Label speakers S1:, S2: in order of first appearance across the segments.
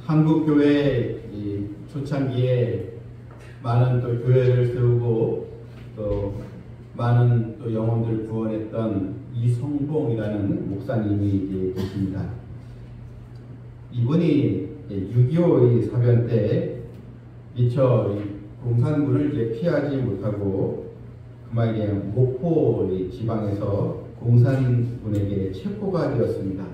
S1: 한국교회 초창기에 많은 또 교회를 세우고 또 많은 또 영혼들 구원했던 이성봉이라는 목사님이 이제 계십니다. 이분이 6.25 사변 때 미처 공산군을 이제 피하지 못하고 그만 이제 목포 지방에서 공산군에게 체포가 되었습니다.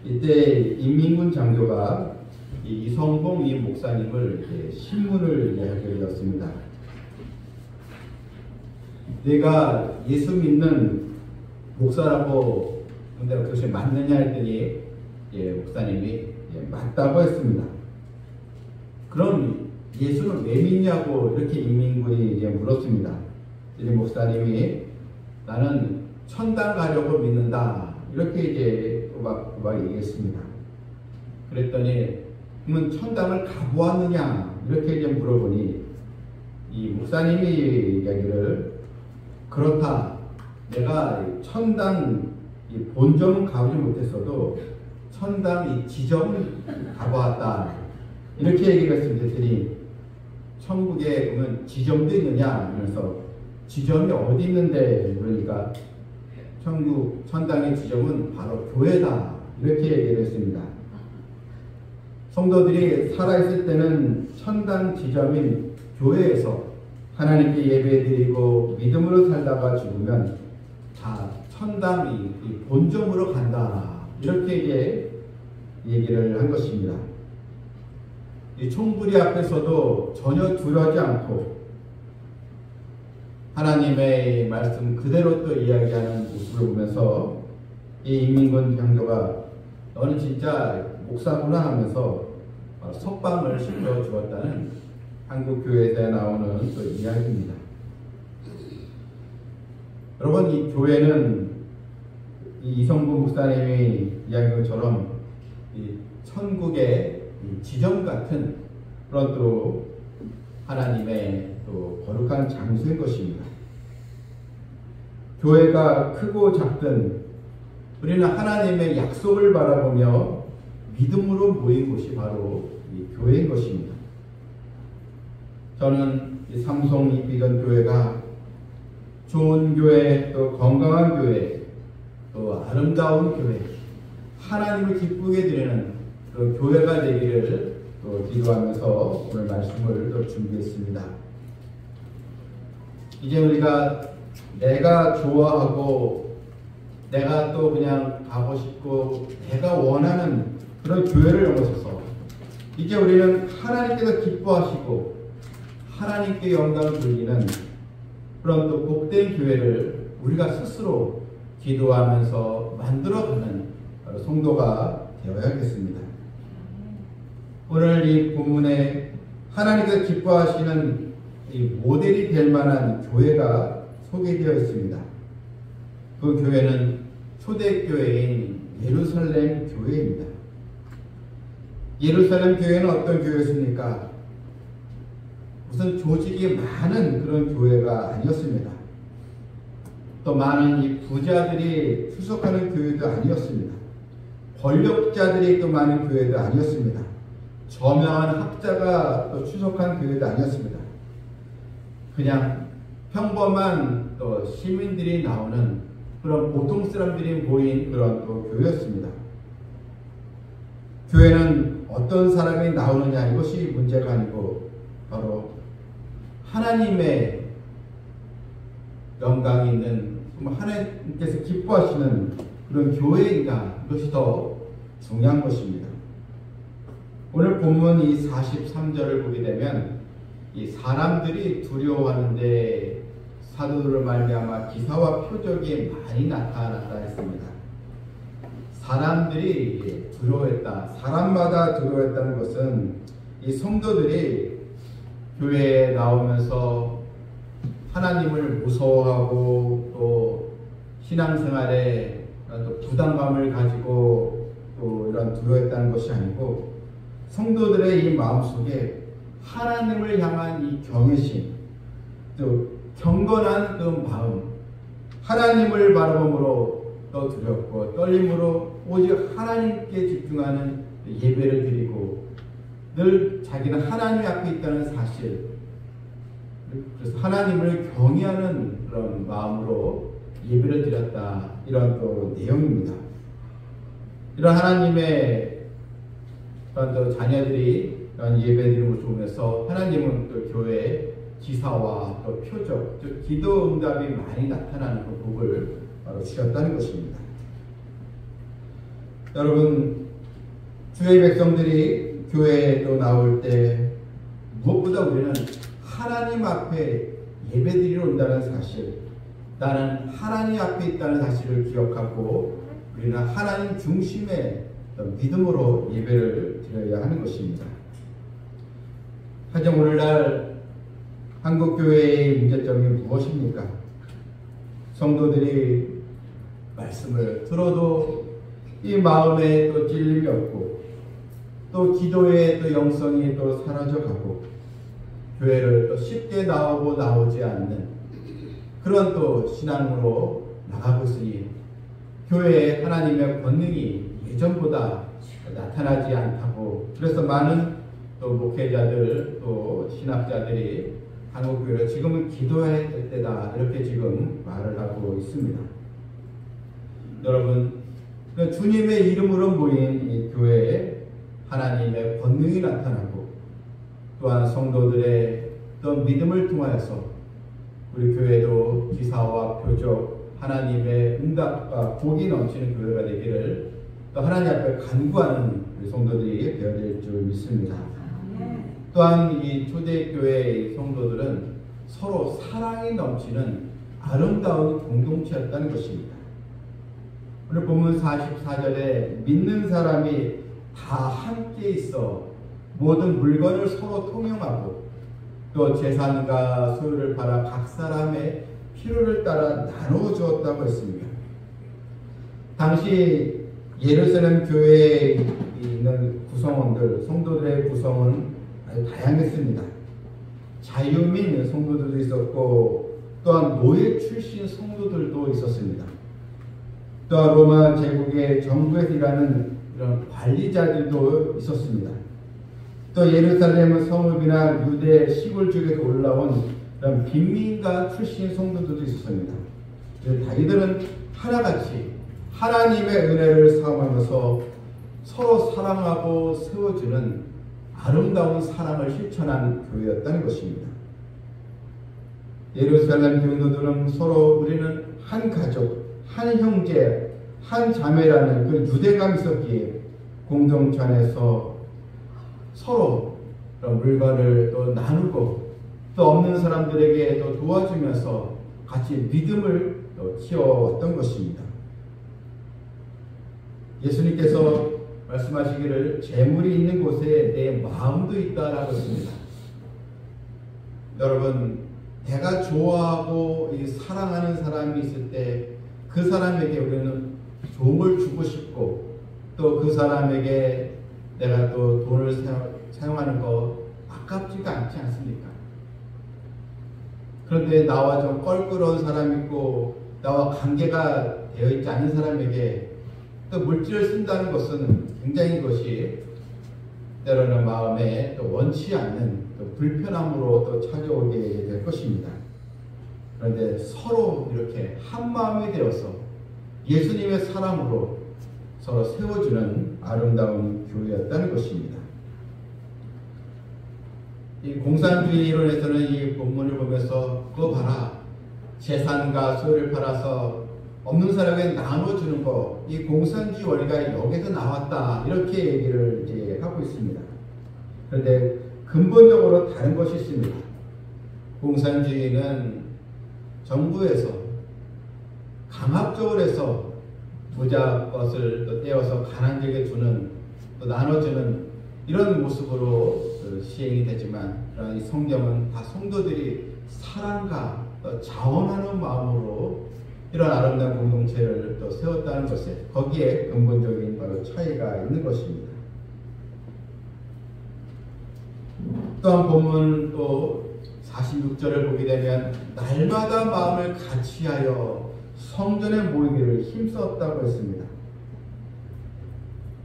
S1: 이때 인민군 장교가 이성봉 이 목사님을 신문을 하게 되었습니다. 내가 예수 믿는 목사라고 근데 그것이 맞느냐 했더니 목사님이 맞다고 했습니다. 그럼 예수는 왜 믿냐고 이렇게 인민군이 이제 물었습니다. 이 목사님이 나는 천당 가려고 믿는다 이렇게 이제 또박 얘기했습니다. 그랬더니 그러면 천당을 가보았느냐 이렇게 이제 물어보니 이 목사님이 이야기를 그렇다. 내가 천당 본점은 가보지 못했어도 천당 이 지점은 가보았다. 이렇게 얘기를 했습니다. 그랬더니 천국에 보면 지점도 있느냐 하면서 지점이 어디 있는데 그러니까 천당의 지점은 바로 교회다. 이렇게 얘기를 했습니다. 성도들이 살아있을 때는 천당 지점인 교회에서 하나님께 예배드리고 믿음으로 살다가 죽으면 다 천당 이 본점으로 간다. 이렇게 이제 얘기를 한 것입니다. 이 총부리 앞에서도 전혀 두려워하지 않고 하나님의 말씀 그대로 또 이야기하는 모습을 보면서 이 인민군 장교가 너는 진짜 목사구나 하면서 석방을 시켜 주었다는 한국 교회에 나오는 그 이야기입니다. 여러분, 이 교회는 이성봉 목사님이 이야기한 것처럼 이 천국의 지점 같은 그런 또 하나님의 또 거룩한 장소인 것입니다. 교회가 크고 작든 우리는 하나님의 약속을 바라보며 믿음으로 모인 곳이 바로 이 교회인 것입니다. 저는 이 삼성 이비전 교회가 좋은 교회, 또 건강한 교회, 또 아름다운 교회, 하나님을 기쁘게 드리는 그 교회가 되기를 또 기도하면서 오늘 말씀을 또 준비했습니다. 이제 우리가 내가 좋아하고 내가 또 그냥 가고 싶고 내가 원하는 그런 교회를 넘어서서 이제 우리는 하나님께서 기뻐하시고 하나님께 영광을 돌리는 그런 또 복된 교회를 우리가 스스로 기도하면서 만들어가는 성도가 되어야겠습니다. 오늘 이 본문에 하나님께서 기뻐하시는 이 모델이 될 만한 교회가 소개되어 있습니다. 그 교회는 초대교회인 예루살렘 교회입니다. 예루살렘 교회는 어떤 교회였습니까? 무슨 조직이 많은 그런 교회가 아니었습니다. 또 많은 이 부자들이 출석하는 교회도 아니었습니다. 권력자들이 또 많은 교회도 아니었습니다. 저명한 학자가 또 출석한 교회도 아니었습니다. 그냥 평범한 또 시민들이 나오는 그런 보통 사람들이 모인 그런 또 교회였습니다. 교회는 어떤 사람이 나오느냐 이것이 문제가 아니고 바로 하나님의 영광이 있는 하나님께서 기뻐하시는 그런 교회인가 이것이 더 중요한 것입니다. 오늘 본문 이 43절을 보게 되면 이 사람들이 두려워하는데 사도들을 말미암아 기사와 표적이 많이 나타났다 했습니다. 사람들이 두려워했다. 사람마다 두려워했다는 것은 이 성도들이 교회에 나오면서 하나님을 무서워하고 또 신앙생활에 또 부담감을 가지고 또 이런 두려워했다는 것이 아니고 성도들의 이 마음속에 하나님을 향한 이 경외심, 또 경건한 그 마음, 하나님을 바라봄으로 또 두렵고 떨림으로 오직 하나님께 집중하는 예배를 드리고 늘 자기는 하나님 앞에 있다는 사실, 그래서 하나님을 경외하는 그런 마음으로 예배를 드렸다, 이런 또 내용입니다. 이런 하나님의 그런 또 자녀들이 그런 예배드리는 모습을 보면서 하나님은 또 교회 기사와 또 표적, 즉 기도 응답이 많이 나타나는 그 복을 바로 주셨다는 것입니다. 여러분, 주의 백성들이 교회에 또 나올 때 무엇보다 우리는 하나님 앞에 예배드리러 온다는 사실, 나는 하나님 앞에 있다는 사실을 기억하고 우리는 하나님 중심의 믿음으로 예배를 드려야 하는 것입니다. 하지만 오늘날 한국교회의 문제점이 무엇입니까? 성도들이 말씀을 들어도 이 마음에 또 찔림이 없고 또 기도의 또 영성이 또 사라져가고 교회를 또 쉽게 나오지 않는 그런 또 신앙으로 나가고 있으니 교회에 하나님의 권능이 예전보다 나타나지 않다고, 그래서 많은 또 목회자들 또 신학자들이 한국교회를 지금은 기도해야 될 때다, 이렇게 지금 말을 하고 있습니다. 여러분, 주님의 이름으로 모인 이 교회에 하나님의 권능이 나타나고 또한 성도들의 또 믿음을 통하여서 우리 교회도 기사와 표적, 하나님의 응답과 복이 넘치는 교회가 되기를 또 하나님 앞에 간구하는 우리 성도들이 되어야 될 줄 믿습니다. 또한 이 초대교회의 성도들은 서로 사랑이 넘치는 아름다운 공동체였다는 것입니다. 오늘 본문 44절에 믿는 사람이 다 함께 있어 모든 물건을 서로 통용하고 또 재산과 소유를 팔아 각 사람의 필요를 따라 나누어 주었다고 했습니다. 당시 예루살렘 교회에 있는 구성원들, 성도들의 구성은 아주 다양했습니다. 자유민 성도들도 있었고 또한 노예 출신 성도들도 있었습니다. 또한 로마 제국의 정부에서 일하는 이런 관리자들도 있었습니다. 또 예루살렘 성읍이나 유대 시골 쪽에서 올라온 이런 빈민가 출신 성도들도 있었습니다. 이들은 하나같이 하나님의 은혜를 사모하면서 서로 사랑하고 세워주는 아름다운 사랑을 실천한 교회였다는 것입니다. 예루살렘 성도들은 서로 우리는 한 가족, 한 형제, 한 자매라는 그 유대감이 있었기에 공동체 안에서 서로 물건을 또 나누고 또 없는 사람들에게 또 도와주면서 같이 믿음을 또 키워왔던 것입니다. 예수님께서 말씀하시기를 재물이 있는 곳에 내 마음도 있다라고 했습니다. 여러분, 내가 좋아하고 사랑하는 사람이 있을 때 그 사람에게 우리는 도움을 주고 싶고 또 그 사람에게 내가 또 돈을 사용하는 거 아깝지가 않지 않습니까? 그런데 나와 좀 껄끄러운 사람 있고 나와 관계가 되어 있지 않은 사람에게 또 물질을 쓴다는 것은 굉장히 그것이 때로는 마음에 또 원치 않는 또 불편함으로 또 찾아오게 될 것입니다. 그런데 서로 이렇게 한 마음이 되어서 예수님의 사랑으로 서로 세워주는 아름다운 교회였다는 것입니다. 이 공산주의 이론에서는 이 본문을 보면서 그거 봐라, 재산과 소유를 팔아서 없는 사람에게 나눠주는 거, 이 공산주의 원리가 여기서 나왔다, 이렇게 얘기를 이제 하고 있습니다. 그런데 근본적으로 다른 것이 있습니다. 공산주의는 정부에서 강압적으로 해서 부자 것을 또 떼어서 가난자에게 주는, 또 나눠주는 이런 모습으로 시행이 되지만, 이 성경은 다 성도들이 사랑과 또 자원하는 마음으로 이런 아름다운 공동체를 또 세웠다는 것에, 거기에 근본적인 바로 차이가 있는 것입니다. 또한 본문 또 46절을 보게 되면 날마다 마음을 같이하여 성전에 모이기를 힘썼다고 했습니다.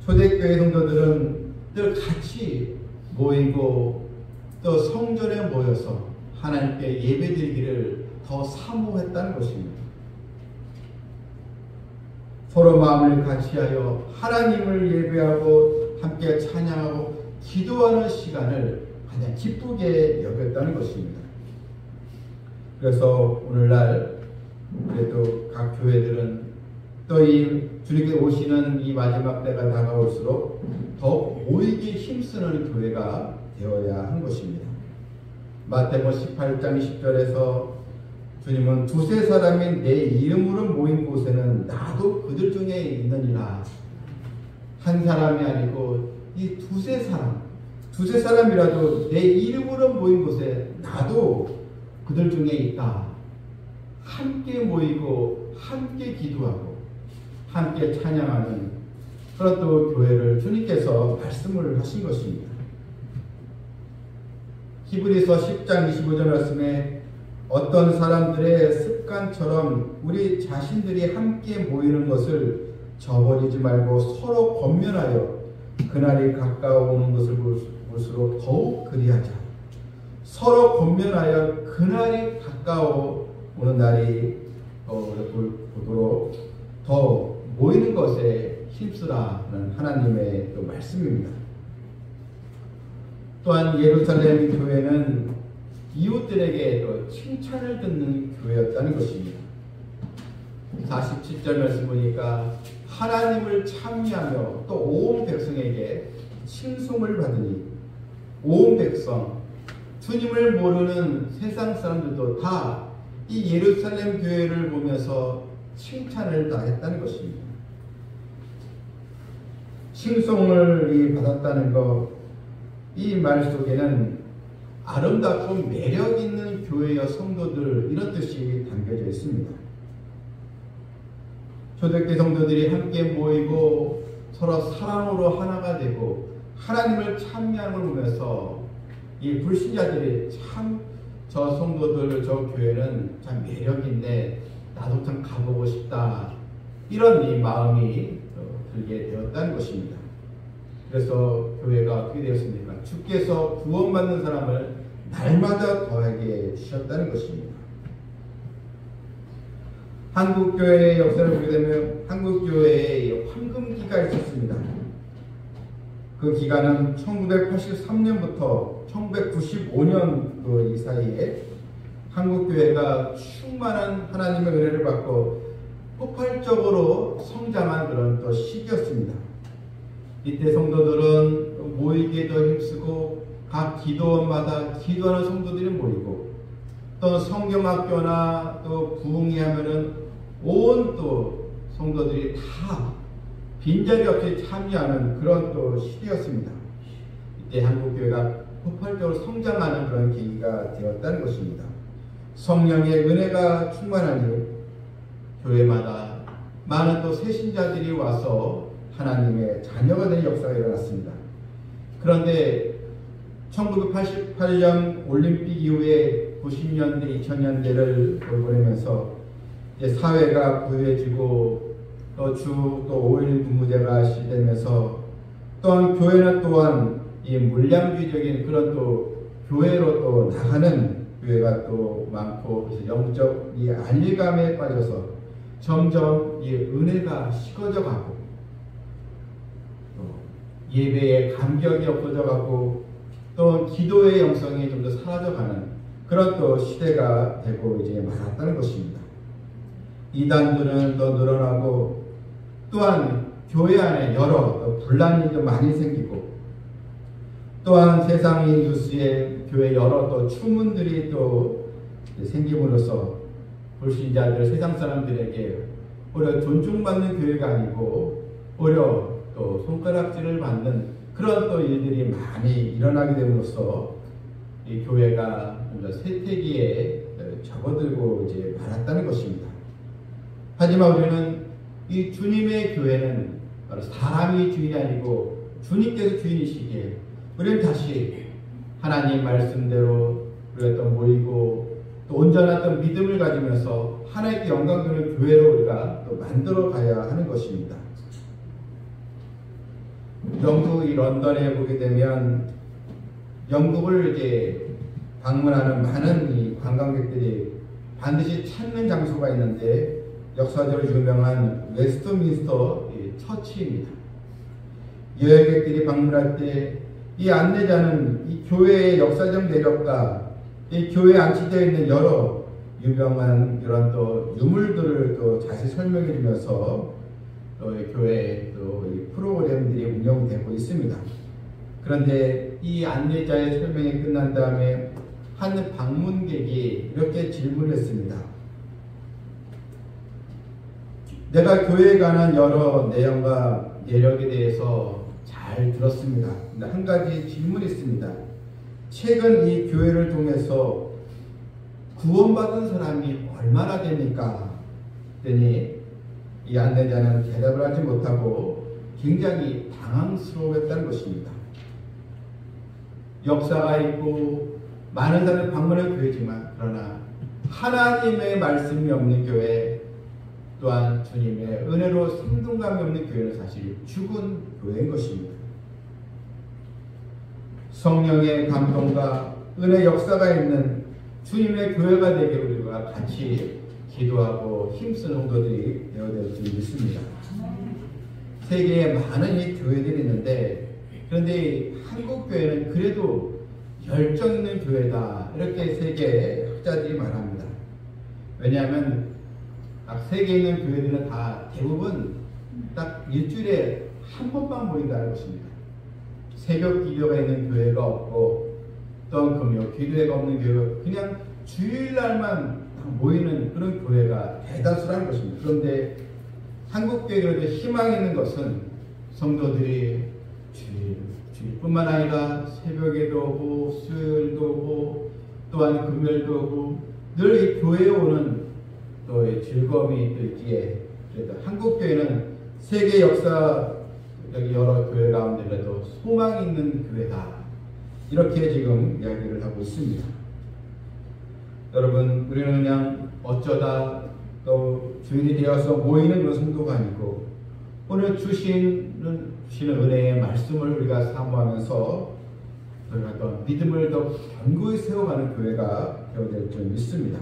S1: 초대교회 성도들은 늘 같이 모이고 또 성전에 모여서 하나님께 예배드리기를 더 사모했다는 것입니다. 서로 마음을 같이하여 하나님을 예배하고 함께 찬양하고 기도하는 시간을 가장 기쁘게 여겼다는 것입니다. 그래서 오늘날 그래도 각 교회들은 또 이 주님께 오시는 이 마지막 때가 다가올수록 더욱 모이기 힘쓰는 교회가 되어야 하는 것입니다. 마태복음 18장 10절에서 주님은 두세 사람이 내 이름으로 모인 곳에는 나도 그들 중에 있느니라. 한 사람이 아니고 이 두세 사람이라도 내 이름으로 모인 곳에 나도 그들 중에 있다. 함께 모이고 함께 기도하고 함께 찬양하는 그런 또 교회를 주님께서 말씀을 하신 것입니다. 히브리서 10장 25절 말씀에 어떤 사람들의 습관처럼 우리 자신들이 함께 모이는 것을 저버리지 말고 서로 권면하여 그날이 가까워오는 것을 볼수록 더욱 그리하자. 서로 권면하여 그날이 가까워오는 날이 보도록 더 모이는 것에 힘쓰라는 하나님의 또 말씀입니다. 또한 예루살렘 교회는 이웃들에게 또 칭찬을 듣는 교회였다는 것입니다. 47절 말씀 보니까 하나님을 찬미하며 또 온 백성에게 칭송을 받으니 온 백성, 주님을 모르는 세상 사람들도 다 이 예루살렘 교회를 보면서 칭찬을 다 했다는 것입니다. 칭송을 받았다는 것, 이 말 속에는 아름답고 매력 있는 교회의 성도들 이런 뜻이 담겨져 있습니다. 초대교회 성도들이 함께 모이고 서로 사랑으로 하나가 되고 하나님을 찬미하는 걸 보면서 이 불신자들이 참 저 성도들 저 교회는 참 매력인데 나도 참 가보고 싶다 이런 이 마음이 들게 되었다는 것입니다. 그래서 교회가 어떻게 되었습니까? 주께서 구원받는 사람을 날마다 더하게 주셨다는 것입니다. 한국교회의 역사를 보게 되면 한국교회의 황금기가 있었습니다. 그 기간은 1983년부터 1995년 이 사이에 한국교회가 충만한 하나님의 은혜를 받고 폭발적으로 성장한 그런 또 시기였습니다. 이때 성도들은 모이기에 더 힘쓰고 각 기도원마다 기도하는 성도들이 모이고 또 성경학교나 또 부흥회 하면은 온 또 성도들이 다 빈자리 없이 참여하는 그런 또 시대였습니다. 이때 한국교회가 폭발적으로 성장하는 그런 계기가 되었다는 것입니다. 성령의 은혜가 충만하니 교회마다 많은 또 새신자들이 와서 하나님의 자녀가 되는 역사가 일어났습니다. 그런데 1988년 올림픽 이후에 90년대, 2000년대를 보내면서 이제 사회가 부유해지고 또 주 또 5일 근무제가 시되면서 또한 교회는 또한 이 물량주의적인 그런 또 교회로 또 나가는 교회가 또 많고 그래서 영적 이 안일감에 빠져서 점점 이 은혜가 식어져 가고 또 예배의 감격이 없어져 가고 또 기도의 영성이 좀 더 사라져 가는 그런 또 시대가 되고 이제 많았다는 것입니다. 이단들은 더 늘어나고 또한 교회 안에 여러 또 분란이 좀 많이 생기고 또한 세상의 뉴스에 교회 여러 또 추문들이 또 생김으로써 불신자들 세상 사람들에게 오히려 존중받는 교회가 아니고 오히려 또 손가락질을 받는 그런 또 일들이 많이 일어나게 됨으로써 이 교회가 쇠퇴기에 접어들고 이제 말았다는 것입니다. 하지만 우리는 이 주님의 교회는 바로 사람이 주인이 아니고 주님께서 주인이시기에 우리는 다시 하나님 말씀대로 우리가 또 모이고 또 온전한 또 믿음을 가지면서 하나님께 영광 드리는 교회로 우리가 또 만들어 가야 하는 것입니다. 영국 이 런던에 보게 되면 영국을 이제 방문하는 많은 이 관광객들이 반드시 찾는 장소가 있는데 역사적으로 유명한 웨스트민스터 처치입니다. 여행객들이 방문할 때 이 안내자는 이 교회의 역사적 매력과 이 교회에 안치되어 있는 여러 유명한 이런 또 유물들을 또 자세히 설명해 주면서 또 교회 또 이 프로그램들이 운영되고 있습니다. 그런데 이 안내자의 설명이 끝난 다음에 한 방문객이 이렇게 질문했습니다. 내가 교회에 관한 여러 내용과 내력에 대해서 잘 들었습니다. 근데 한 가지 질문이 있습니다. 최근 이 교회를 통해서 구원받은 사람이 얼마나 됩니까? 그랬더니 이 안내자는 대답을 하지 못하고 굉장히 당황스러워했다는 것입니다. 역사가 있고 많은 사람이 방문한 교회지만 그러나 하나님의 말씀이 없는 교회 또한 주님의 은혜로 생동감이 없는 교회는 사실 죽은 교회인 것입니다. 성령의 감동과 은혜 역사가 있는 주님의 교회가 되게 우리가 같이 기도하고 힘쓰는 성도들이 되어야 될 줄 믿습니다. 세계에 많은 이 교회들이 있는데 그런데 한국 교회는 그래도 열정 있는 교회다 이렇게 세계 학자들이 말합니다. 왜냐하면 세계에 있는 교회들은 다 대부분 딱 일주일에 한 번만 모인다는 것입니다. 새벽 기도가 있는 교회가 없고 또 금요 기도회가 없는 교회가 그냥 주일날만 모이는 그런 교회가 대다수라는 것입니다. 그런데 한국 교회가 희망 있는 것은 성도들이 주일뿐만 아니라 새벽에도 오고 수요일도 오고 또한 금요일도 오고 늘 이 교회에 오는 또 즐거움이 있기에 그래도 한국 교회는 세계 역사 여러 교회 가운데라도 소망 있는 교회다 이렇게 지금 이야기를 하고 있습니다. 여러분 우리는 그냥 어쩌다 또 주일이 되어서 모이는 그런 성도가 아니고 오늘 주시는 은혜의 말씀을 우리가 사모하면서 우리가 또 믿음을 더 견고히 세워가는 교회가 되어야 될 줄 믿습니다.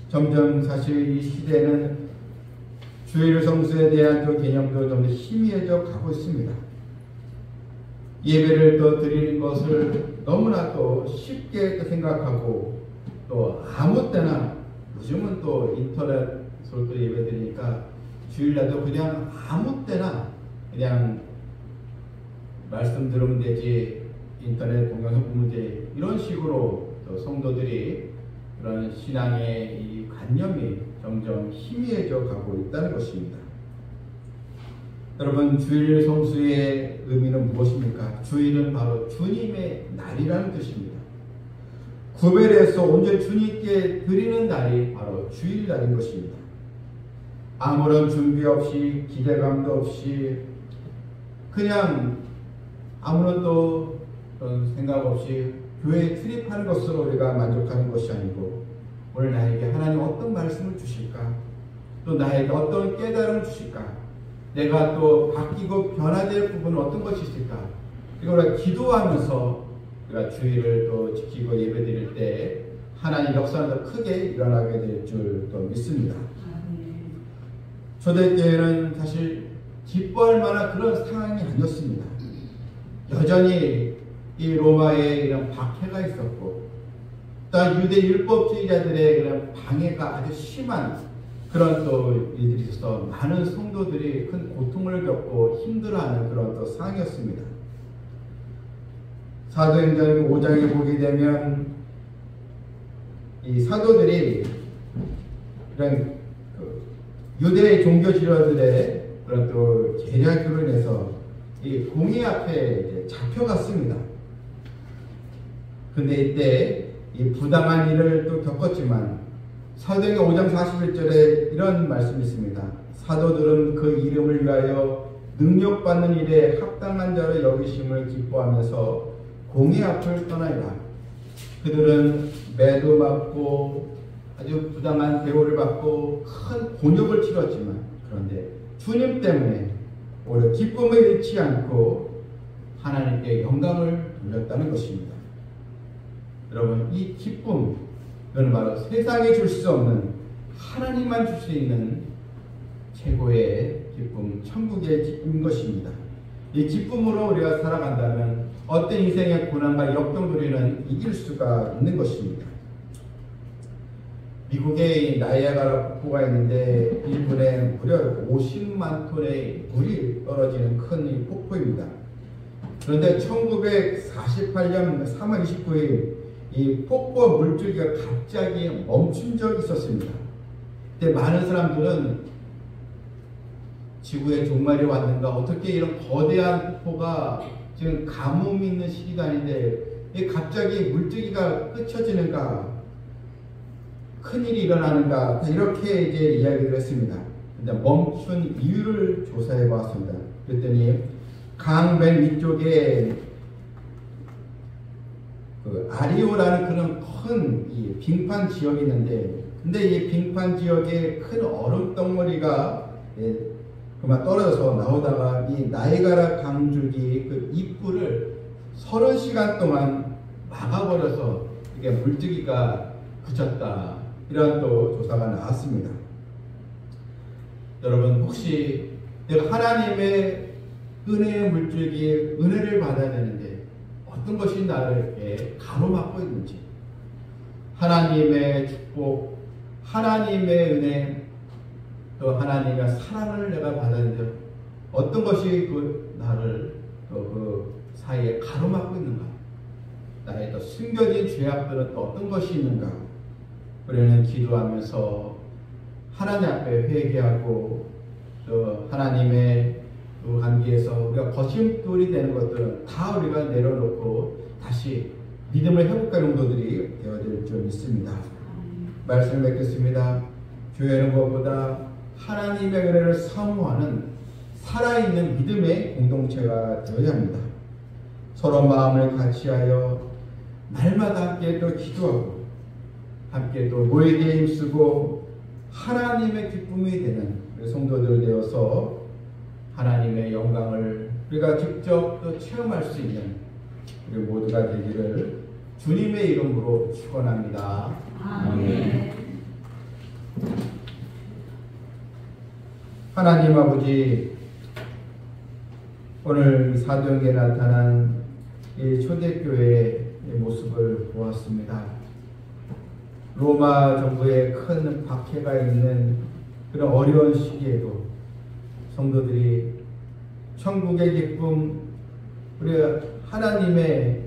S1: 점점 사실 이 시대는 주일 성수에 대한 그 개념도 좀 더 희미해져 가고 있습니다. 예배를 또 드리는 것을 너무나 또 쉽게 생각하고 또 아무 때나 요즘은 또 인터넷으로 또 예배 드리니까 주일날도 그냥 아무 때나 그냥 말씀 들으면 되지 인터넷 동영상 보면 돼 이런 식으로 또 성도들이 그런 신앙의 이 관념이 점점 희미해져 가고 있다는 것입니다. 여러분 주일 성수의 의미는 무엇입니까? 주일은 바로 주님의 날이라는 뜻입니다. 구별해서 온전히 주님께 드리는 날이 바로 주일날인 것입니다. 아무런 준비 없이 기대감도 없이 그냥 아무런 또 그런 생각 없이 교회에 출입하는 것으로 우리가 만족하는 것이 아니고 오늘 나에게 하나님 어떤 말씀을 주실까? 또 나에게 어떤 깨달음을 주실까? 내가 또 바뀌고 변화될 부분은 어떤 것이 있을까? 이걸 기도하면서 우리가 주일을 또 지키고 예배드릴 때 하나님 역사는 더 크게 일어나게 될 줄 또 믿습니다. 초대교회는 사실 기뻐할 만한 그런 상황이 아니었습니다. 여전히 이 로마에 이런 박해가 있었고 또 유대 율법주의자들의 그런 방해가 아주 심한 그런 또 일들이 있어서 많은 성도들이 큰 고통을 겪고 힘들어하는 그런 또 상황이었습니다. 사도행전 5장에 보게 되면 이 사도들이 이런 유대 종교 지도자들의 그런 또 계략으로 인해서 이 공의 앞에 잡혀갔습니다. 근데 이때 이 부당한 일을 또 겪었지만 사도행전 5장 41절에 이런 말씀이 있습니다. 사도들은 그 이름을 위하여 능력받는 일에 합당한 자를 여기심을 기뻐하면서 공의 앞을 떠나이라. 그들은 매도 맞고 아주 부당한 대우를 받고 큰 곤욕을 치렀지만 그런데 주님 때문에 오히려 기쁨을 잃지 않고 하나님께 영광을 돌렸다는 것입니다. 여러분, 이 기쁨, 이건 바로 세상에 줄 수 없는 하나님만 줄 수 있는 최고의 기쁨, 천국의 기쁨인 것입니다. 이 기쁨으로 우리가 살아간다면 어떤 인생의 고난과 역경들에는 이길 수가 있는 것입니다. 미국에 나이아가라 폭포가 있는데 1분에 무려 50만 톤의 물이 떨어지는 큰 폭포입니다. 그런데 1948년 3월 29일 이 폭포 물줄기가 갑자기 멈춘 적이 있었습니다. 그때 많은 사람들은 지구의 종말이 왔는가, 어떻게 이런 거대한 폭포가 지금 가뭄이 있는 시기간인데 갑자기 물줄기가 끊어지는가, 큰일이 일어나는가, 이렇게 이제 이야기를 했습니다. 근데 멈춘 이유를 조사해 보았습니다. 그랬더니 강 맨 위쪽에 그 아리오라는 그런 큰 이 빙판 지역이 있는데, 근데 이 빙판 지역에 큰 얼음 덩어리가 그만 떨어져서 나오다가 이 나이아가라 강줄기 그 입구를 30시간 동안 막아버려서 이게 물줄기가 그쳤다, 이런 또 조사가 나왔습니다. 여러분, 혹시 내가 하나님의 은혜의 물줄기에 은혜를 받아야 되는데 어떤 것이 나를 이렇게 가로막고 있는지, 하나님의 축복, 하나님의 은혜, 또 하나님의 사랑을 내가 받았는데 어떤 것이 그 나를 또 그 사이에 가로막고 있는가, 나의 또 숨겨진 죄악들은 또 어떤 것이 있는가. 우리는 기도하면서 하나님 앞에 회개하고 또 하나님의 그 관계에서 우리가 거심돌이 되는 것들은 다 우리가 내려놓고 다시 믿음을 회복할 용도들이 되어질 줄 믿습니다. 말씀을 맺겠습니다. 교회는 무엇보다 하나님의 은혜를 사모하는 살아있는 믿음의 공동체가 되어야 합니다. 서로 마음을 같이하여 날마다 함께 또 기도하고 함께 또 모이기에 힘쓰고 하나님의 기쁨이 되는 우리 성도들 되어서 하나님의 영광을 우리가 직접 또 체험할 수 있는 우리 모두가 되기를 주님의 이름으로 축원합니다. 아멘. 하나님 아버지, 오늘 사도행전에 나타난 이 초대교회의 모습을 보았습니다. 로마 정부의 큰 박해가 있는 그런 어려운 시기에도 성도들이 천국의 기쁨, 우리 하나님의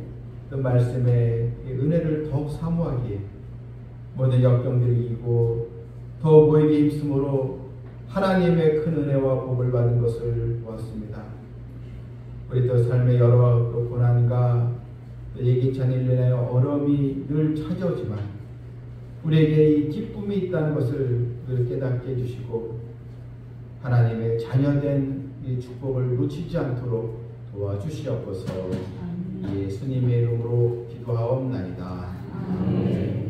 S1: 그 말씀의 은혜를 더욱 사모하기에 모든 역경들을 이기고 더 모이게 힘쓰므로 하나님의 큰 은혜와 복을 받은 것을 보았습니다. 우리 또 삶의 여러 또 고난과 예기치 않은 일련의 어려움이 늘 찾아오지만 우리에게 이 기쁨이 있다는 것을 늘 깨닫게 해주시고 하나님의 자녀된 이 축복을 놓치지 않도록 도와주시옵소서. 예수님의 이름으로 기도하옵나이다. 아멘.